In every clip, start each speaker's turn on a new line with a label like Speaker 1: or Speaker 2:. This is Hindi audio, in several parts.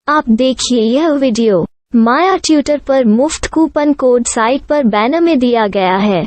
Speaker 1: आप देखिए यह वीडियो माया ट्यूटर पर मुफ्त कूपन कोड साइट पर बैनर में दिया गया है।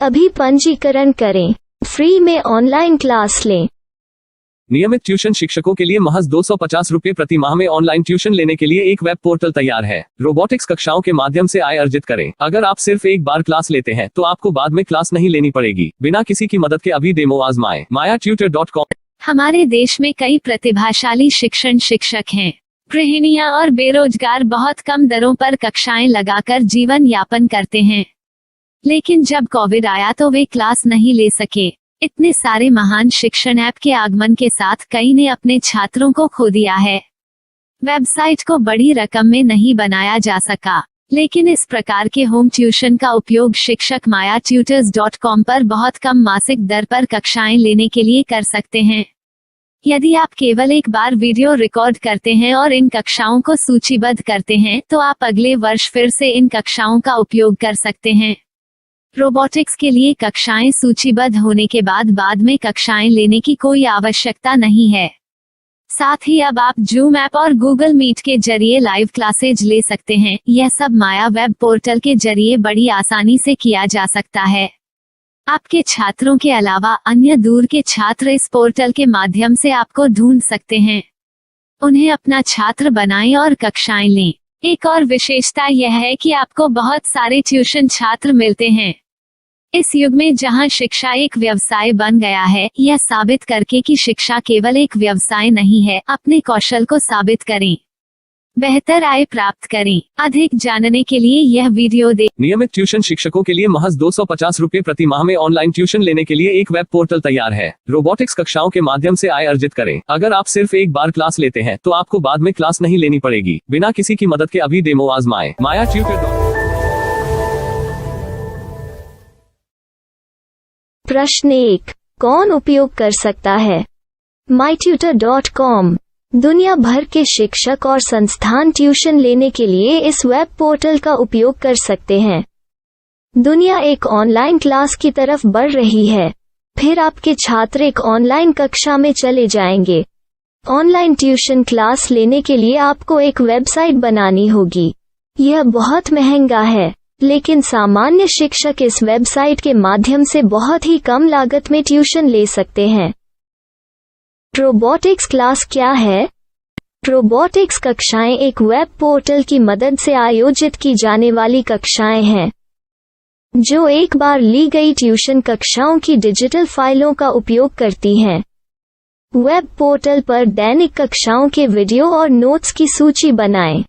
Speaker 1: अभी पंजीकरण करें, फ्री में ऑनलाइन क्लास लें।
Speaker 2: नियमित ट्यूशन शिक्षकों के लिए महज 250 रुपये प्रति माह में ऑनलाइन ट्यूशन लेने के लिए एक वेब पोर्टल तैयार है। रोबोटिक्स कक्षाओं के माध्यम से आय अर्जित करें। अगर आप सिर्फ एक बार क्लास लेते हैं तो आपको बाद में क्लास नहीं लेनी पड़ेगी। बिना किसी की मदद के अभी डेमो आजमाएं। mayaTutor.com।
Speaker 3: हमारे देश में कई प्रतिभाशाली शिक्षक हैं। गृहिणियां और बेरोजगार बहुत कम दरों पर कक्षाएं लगाकर जीवन यापन करते हैं, लेकिन जब कोविड आया तो वे क्लास नहीं ले सके। इतने सारे महान शिक्षण ऐप के आगमन के साथ कई ने अपने छात्रों को खो दिया है। वेबसाइट को बड़ी रकम में नहीं बनाया जा सका, लेकिन इस प्रकार के होम ट्यूशन का उपयोग शिक्षक mayaTutors.com पर बहुत कम मासिक दर पर कक्षाएं लेने के लिए कर सकते हैं। यदि आप केवल एक बार वीडियो रिकॉर्ड करते हैं और इन कक्षाओं को सूचीबद्ध करते हैं तो आप अगले वर्ष फिर से इन कक्षाओं का उपयोग कर सकते हैं। रोबोटिक्स के लिए कक्षाएं सूचीबद्ध होने के बाद में कक्षाएं लेने की कोई आवश्यकता नहीं है। साथ ही अब आप जूम ऐप और गूगल मीट के जरिए लाइव क्लासेज ले सकते हैं। यह सब माया वेब पोर्टल के जरिए बड़ी आसानी से किया जा सकता है। आपके छात्रों के अलावा अन्य दूर के छात्र इस पोर्टल के माध्यम से आपको ढूंढ सकते हैं। उन्हें अपना छात्र बनाएं और कक्षाएं लें। एक और विशेषता यह है कि आपको बहुत सारे ट्यूशन छात्र मिलते हैं। इस युग में जहां शिक्षा एक व्यवसाय बन गया है, यह साबित करके कि शिक्षा केवल एक व्यवसाय नहीं है, अपने कौशल को साबित करें, बेहतर आय प्राप्त करें। अधिक जानने के लिए यह वीडियो देखें।
Speaker 2: नियमित ट्यूशन शिक्षकों के लिए महज 250 रुपये प्रति माह में ऑनलाइन ट्यूशन लेने के लिए एक वेब पोर्टल तैयार है। रोबोटिक्स कक्षाओं के माध्यम से आय अर्जित करें। अगर आप सिर्फ एक बार क्लास लेते हैं तो आपको बाद में क्लास नहीं लेनी पड़ेगी। बिना किसी की मदद के अभी डेमो आजमाएं। mayaTutor।
Speaker 1: प्रश्न 1, कौन उपयोग कर सकता है? myTutor.com दुनिया भर के शिक्षक और संस्थान ट्यूशन लेने के लिए इस वेब पोर्टल का उपयोग कर सकते हैं। दुनिया एक ऑनलाइन क्लास की तरफ बढ़ रही है, फिर आपके छात्र एक ऑनलाइन कक्षा में चले जाएंगे। ऑनलाइन ट्यूशन क्लास लेने के लिए आपको एक वेबसाइट बनानी होगी। यह बहुत महंगा है, लेकिन सामान्य शिक्षक इस वेबसाइट के माध्यम से बहुत ही कम लागत में ट्यूशन ले सकते हैं। रोबोटिक्स क्लास क्या है? रोबोटिक्स कक्षाएं एक वेब पोर्टल की मदद से आयोजित की जाने वाली कक्षाएं हैं, जो एक बार ली गई ट्यूशन कक्षाओं की डिजिटल फाइलों का उपयोग करती हैं। वेब पोर्टल पर दैनिक कक्षाओं के वीडियो और नोट्स की सूची बनाएं।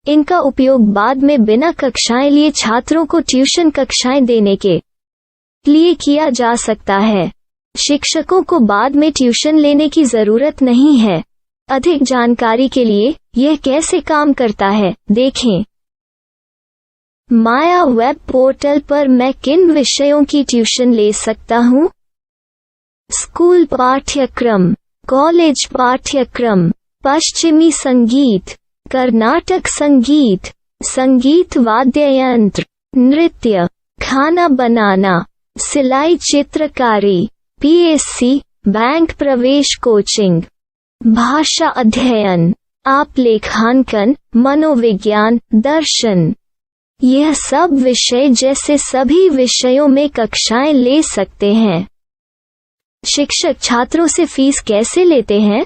Speaker 1: इनका उपयोग बाद में बिना कक्षाएं लिए छात्रों को ट्यूशन कक्षाएं देने के लिए किया जा सकता है। शिक्षकों को बाद में ट्यूशन लेने की जरूरत नहीं है। अधिक जानकारी के लिए यह कैसे काम करता है देखें। माया वेब पोर्टल पर मैं किन विषयों की ट्यूशन ले सकता हूँ? स्कूल पाठ्यक्रम, कॉलेज पाठ्यक्रम, पश्चिमी संगीत, कर्नाटक संगीत, संगीत वाद्य यंत्र, नृत्य, खाना बनाना, सिलाई चित्रकारी, पीएससी, बैंक प्रवेश कोचिंग, भाषा अध्ययन, आप लेखांकन, मनोविज्ञान, दर्शन। यह सब विषय जैसे सभी विषयों में कक्षाएं ले सकते हैं। शिक्षक छात्रों से फीस कैसे लेते हैं?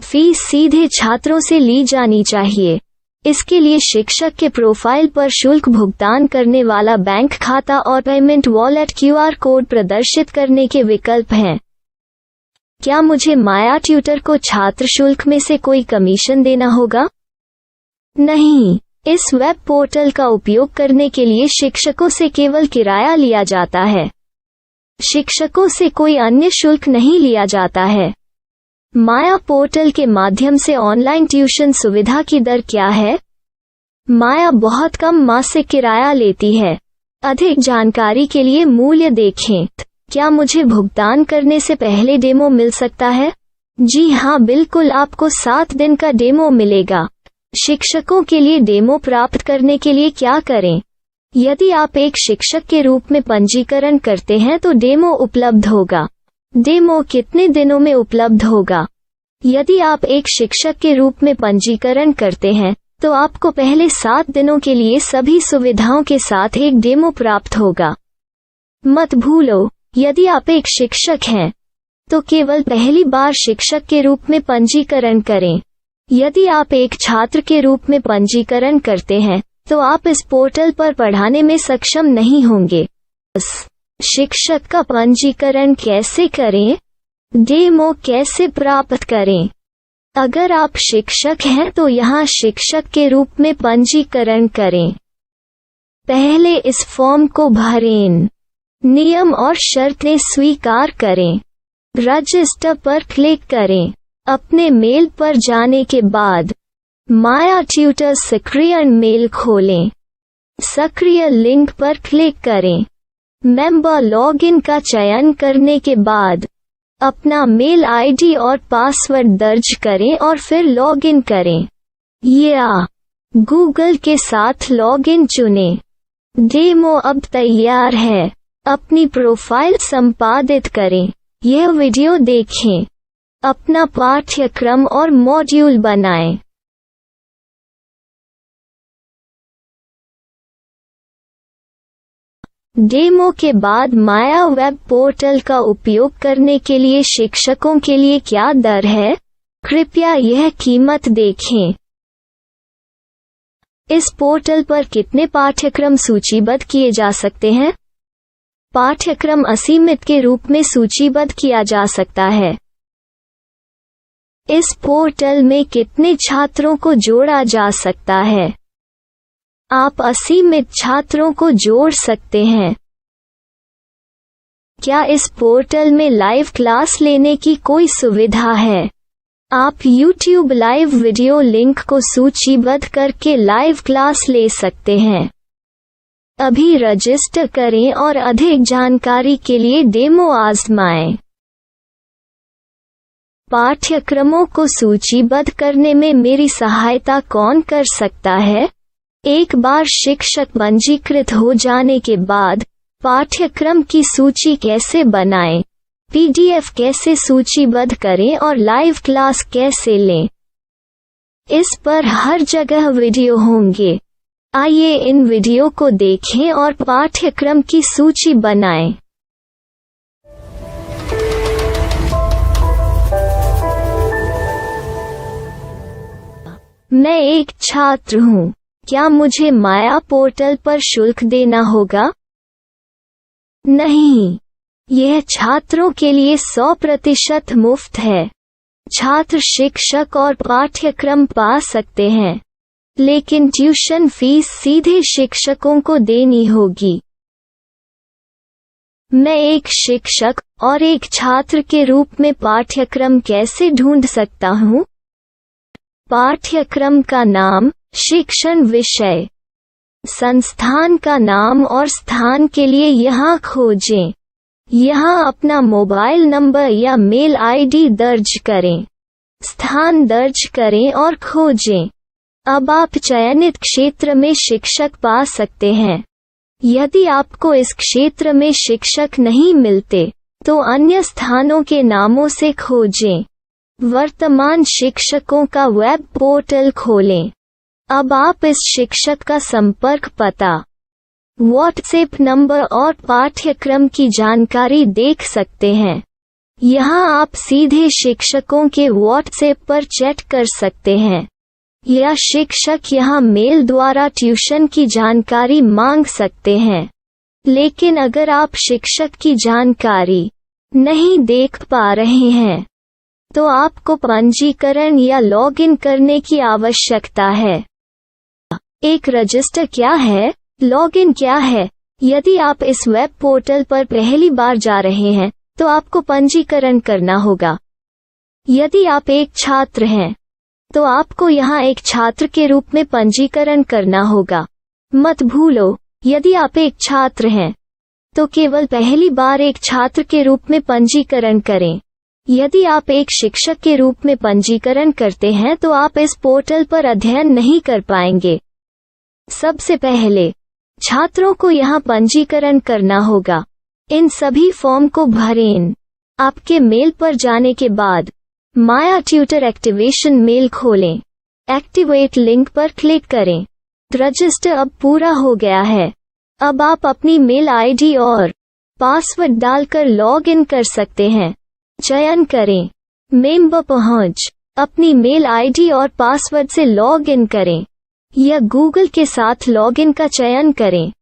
Speaker 1: फीस सीधे छात्रों से ली जानी चाहिए। इसके लिए शिक्षक के प्रोफाइल पर शुल्क भुगतान करने वाला बैंक खाता और पेमेंट वॉलेट QR कोड प्रदर्शित करने के विकल्प हैं। क्या मुझे माया ट्यूटर को छात्र शुल्क में से कोई कमीशन देना होगा? नहीं, इस वेब पोर्टल का उपयोग करने के लिए शिक्षकों से केवल किराया लिया जाता है। शिक्षकों से कोई अन्य शुल्क नहीं लिया जाता है। माया पोर्टल के माध्यम से ऑनलाइन ट्यूशन सुविधा की दर क्या है? माया बहुत कम मासिक किराया लेती है। अधिक जानकारी के लिए मूल्य देखें। क्या मुझे भुगतान करने से पहले डेमो मिल सकता है? जी हाँ, बिल्कुल, आपको 7 दिन का डेमो मिलेगा। शिक्षकों के लिए डेमो प्राप्त करने के लिए क्या करें? यदि आप एक शिक्षक के रूप में पंजीकरण करते हैं तो डेमो उपलब्ध होगा। डेमो कितने दिनों में उपलब्ध होगा? यदि आप एक शिक्षक के रूप में पंजीकरण करते हैं तो आपको पहले 7 दिनों के लिए सभी सुविधाओं के साथ एक डेमो प्राप्त होगा। मत भूलो, यदि आप एक शिक्षक हैं तो केवल पहली बार शिक्षक के रूप में पंजीकरण करें। यदि आप एक छात्र के रूप में पंजीकरण करते हैं तो आप इस पोर्टल पर पढ़ाने में सक्षम नहीं होंगे। शिक्षक का पंजीकरण कैसे करें? डेमो कैसे प्राप्त करें? अगर आप शिक्षक हैं तो यहाँ शिक्षक के रूप में पंजीकरण करें। पहले इस फॉर्म को भरें। नियम और शर्तें स्वीकार करें। रजिस्टर पर क्लिक करें। अपने मेल पर जाने के बाद माया ट्यूटर सक्रिय मेल खोलें। सक्रिय लिंक पर क्लिक करें। मेंबर लॉगिन का चयन करने के बाद अपना मेल आईडी और पासवर्ड दर्ज करें और फिर लॉगिन करें या गूगल के साथ लॉगिन चुनें। डेमो अब तैयार है। अपनी प्रोफाइल संपादित करें। यह वीडियो देखें। अपना पाठ्यक्रम और मॉड्यूल बनाएं। डेमो के बाद माया वेब पोर्टल का उपयोग करने के लिए शिक्षकों के लिए क्या दर है? कृपया यह कीमत देखें। इस पोर्टल पर कितने पाठ्यक्रम सूचीबद्ध किए जा सकते हैं? पाठ्यक्रम असीमित के रूप में सूचीबद्ध किया जा सकता है। इस पोर्टल में कितने छात्रों को जोड़ा जा सकता है? आप असीमित छात्रों को जोड़ सकते हैं। क्या इस पोर्टल में लाइव क्लास लेने की कोई सुविधा है? आप YouTube लाइव वीडियो लिंक को सूचीबद्ध करके लाइव क्लास ले सकते हैं। अभी रजिस्टर करें और अधिक जानकारी के लिए डेमो आजमाएं। पाठ्यक्रमों को सूचीबद्ध करने में मेरी सहायता कौन कर सकता है? एक बार शिक्षक पंजीकृत हो जाने के बाद पाठ्यक्रम की सूची कैसे बनाएं, PDF कैसे सूचीबद्ध करें और लाइव क्लास कैसे लें, इस पर हर जगह वीडियो होंगे। आइए इन वीडियो को देखें और पाठ्यक्रम की सूची बनाएं। मैं एक छात्र हूँ। क्या मुझे माया पोर्टल पर शुल्क देना होगा? नहीं, यह छात्रों के लिए 100% मुफ्त है। छात्र शिक्षक और पाठ्यक्रम पा सकते हैं, लेकिन ट्यूशन फीस सीधे शिक्षकों को देनी होगी। मैं एक शिक्षक और एक छात्र के रूप में पाठ्यक्रम कैसे ढूंढ सकता हूँ? पाठ्यक्रम का नाम, शिक्षण विषय, संस्थान का नाम और स्थान के लिए यहाँ खोजें। यहाँ अपना मोबाइल नंबर या मेल आईडी दर्ज करें। स्थान दर्ज करें और खोजें। अब आप चयनित क्षेत्र में शिक्षक पा सकते हैं। यदि आपको इस क्षेत्र में शिक्षक नहीं मिलते तो अन्य स्थानों के नामों से खोजें। वर्तमान शिक्षकों का वेब पोर्टल खोलें। अब आप इस शिक्षक का संपर्क पता, व्हाट्सएप नंबर और पाठ्यक्रम की जानकारी देख सकते हैं। यहाँ आप सीधे शिक्षकों के व्हाट्सएप पर चैट कर सकते हैं या शिक्षक यहाँ मेल द्वारा ट्यूशन की जानकारी मांग सकते हैं। लेकिन अगर आप शिक्षक की जानकारी नहीं देख पा रहे हैं तो आपको पंजीकरण या लॉगिन करने की आवश्यकता है। एक रजिस्टर क्या है? लॉगिन क्या है? यदि आप इस वेब पोर्टल पर पहली बार जा रहे हैं तो आपको पंजीकरण करना होगा। यदि आप एक छात्र हैं तो आपको यहाँ एक छात्र के रूप में पंजीकरण करना होगा। मत भूलो, यदि आप एक छात्र हैं तो केवल पहली बार एक छात्र के रूप में पंजीकरण करें। यदि आप एक शिक्षक के रूप में पंजीकरण करते हैं तो आप इस पोर्टल पर अध्ययन नहीं कर पाएंगे। सबसे पहले छात्रों को यहाँ पंजीकरण करना होगा। इन सभी फॉर्म को भरें। आपके मेल पर जाने के बाद माया ट्यूटर एक्टिवेशन मेल खोलें। एक्टिवेट लिंक पर क्लिक करें। रजिस्टर अब पूरा हो गया है। अब आप अपनी मेल आईडी और पासवर्ड डालकर लॉग इन कर सकते हैं। चयन करें मेंबर पहुंच। अपनी मेल आईडी और पासवर्ड से लॉग इन करें या गूगल के साथ लॉग इन का चयन करें।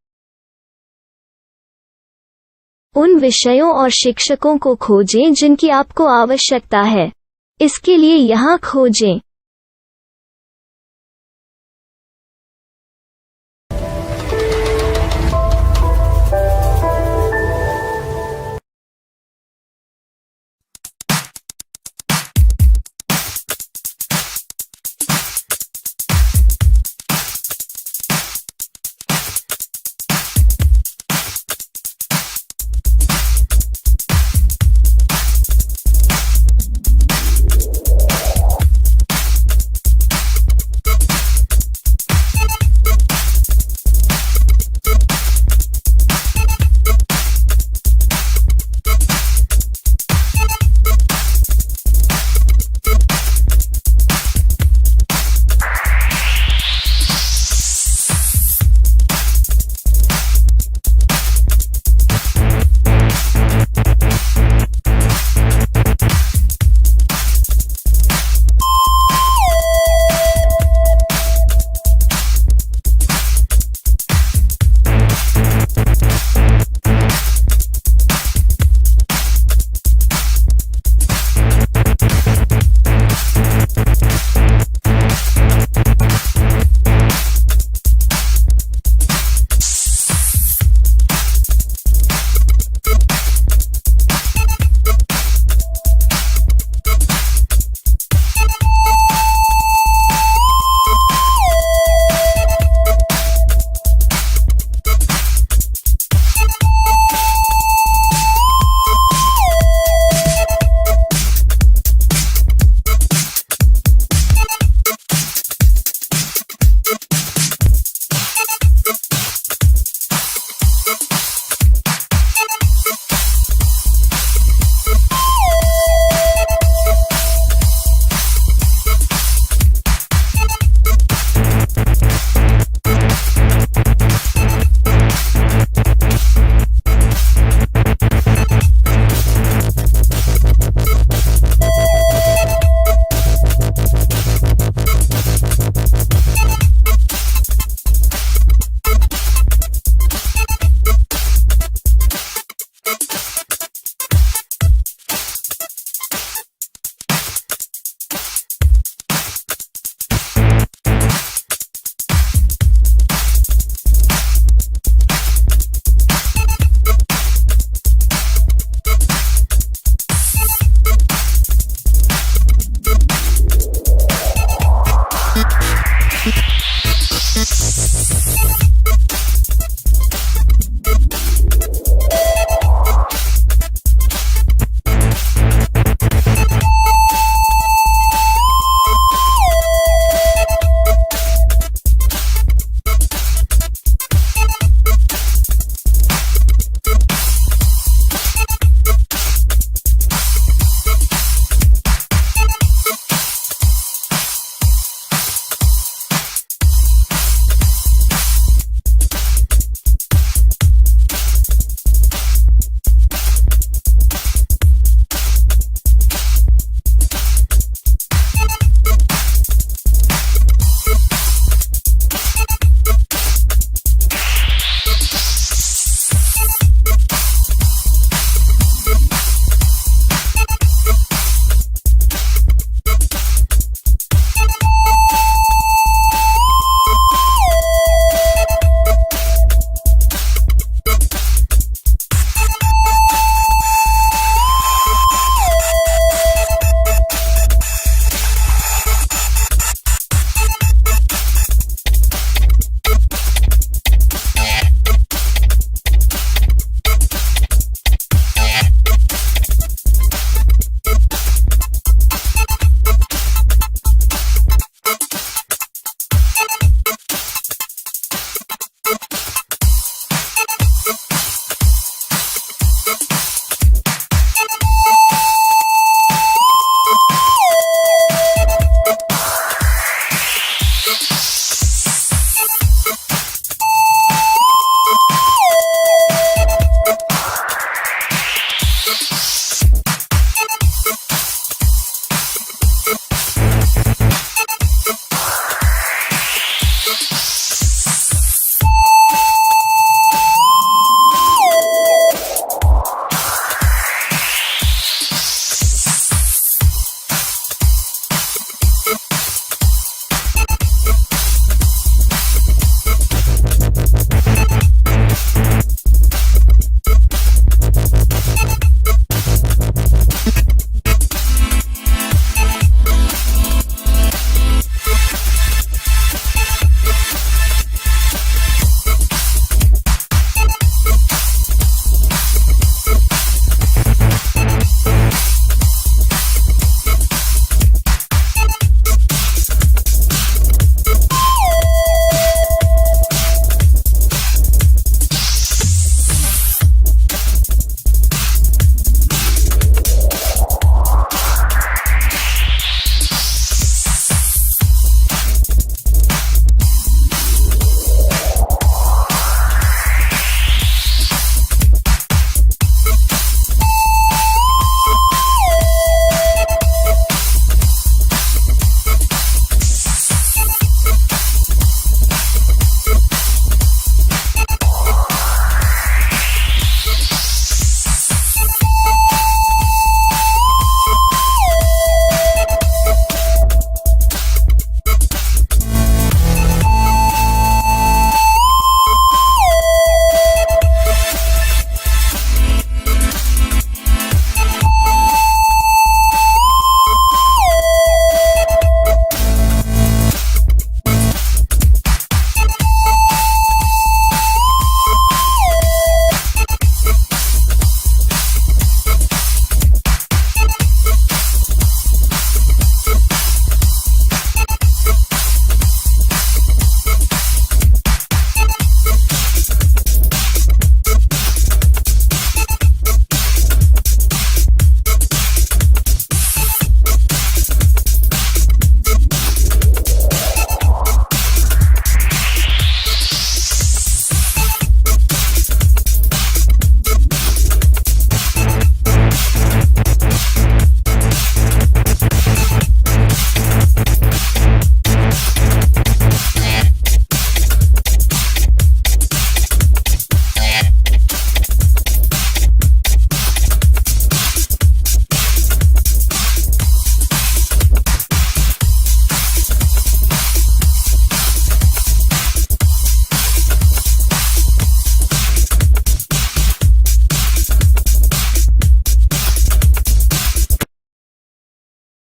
Speaker 1: उन विषयों और शिक्षकों को खोजें जिनकी आपको आवश्यकता है। इसके लिए यहाँ खोजें।